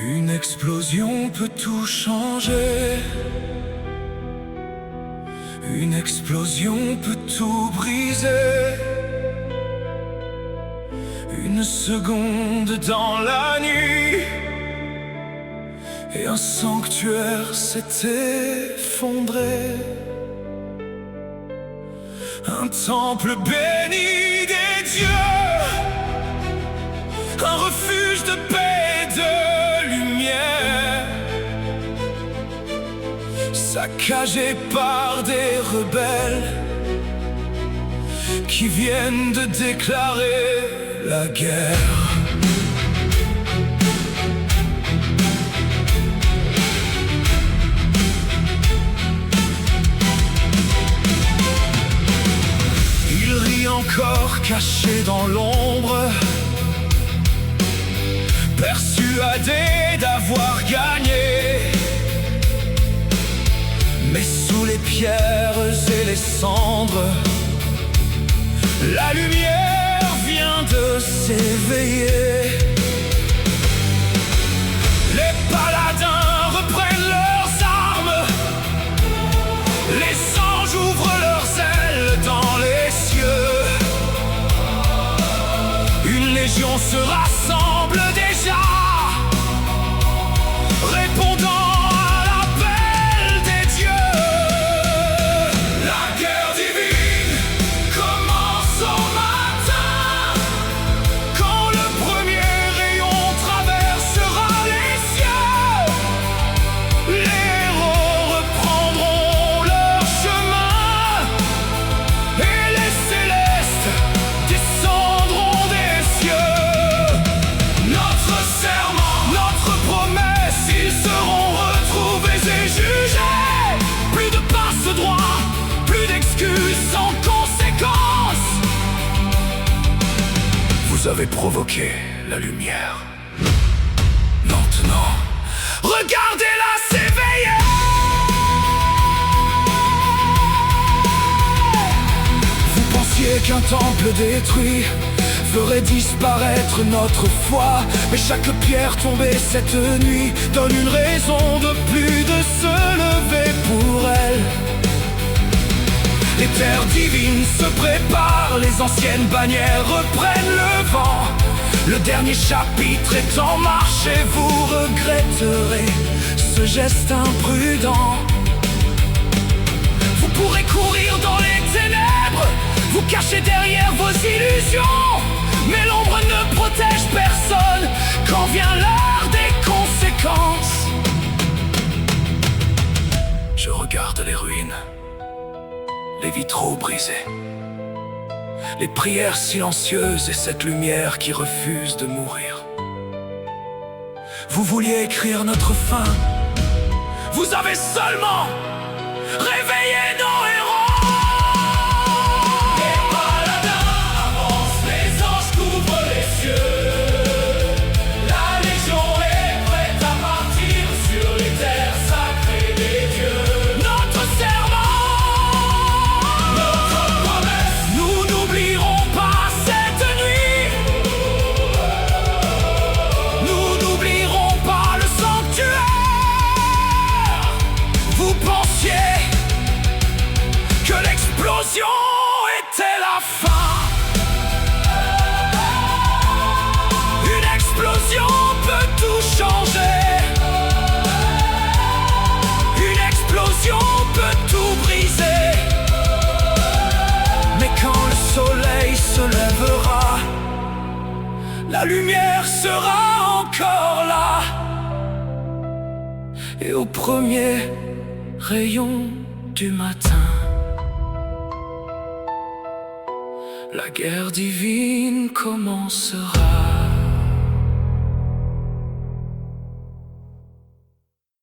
Une explosion peut tout changer. Une explosion peut tout briser. Une seconde dans la nuit et un sanctuaire s'est effondré. Un temple béni des dieux, un refuge de paix et de lumière, saccagé par des rebelles qui viennent de déclarer la guerre. Il rit encore caché dans l'ombre, persuadé d'avoir gagné. Mais sous les pierres et les cendres, la lumière vient de s'éveiller. Les paladins reprennent leurs armes, les anges ouvrent leurs ailes dans les cieux. Une légion se rassemble déjà, répondant vous avez provoqué la lumière. Maintenant, regardez-la s'éveiller. Vous pensiez qu'un temple détruit ferait disparaître notre foi, mais chaque pierre tombée cette nuit donne une raison de plus de se lever pour elle. Les terres divines se préparent, les anciennes bannières reprennent le vent. Le dernier chapitre est en marche et vous regretterez ce geste imprudent. Vous pourrez courir dans les ténèbres, vous cacher derrière vos illusions, mais l'ombre ne protège personne quand vient l'heure des conséquences. Je regarde les ruines, les vitraux brisés, les prières silencieuses et cette lumière qui refuse de mourir. Vous vouliez écrire notre fin, vous avez seulement réveillé nos héros. Les paladins avancent, les anges couvrent les cieux. La légion est prête à partir sur les terres sacrées des dieux. Notre serment, était la fin. Une explosion peut tout changer. Une explosion peut tout briser. Mais quand le soleil se lèvera, la lumière sera encore là. Et au premier rayon du matin, la guerre divine commencera.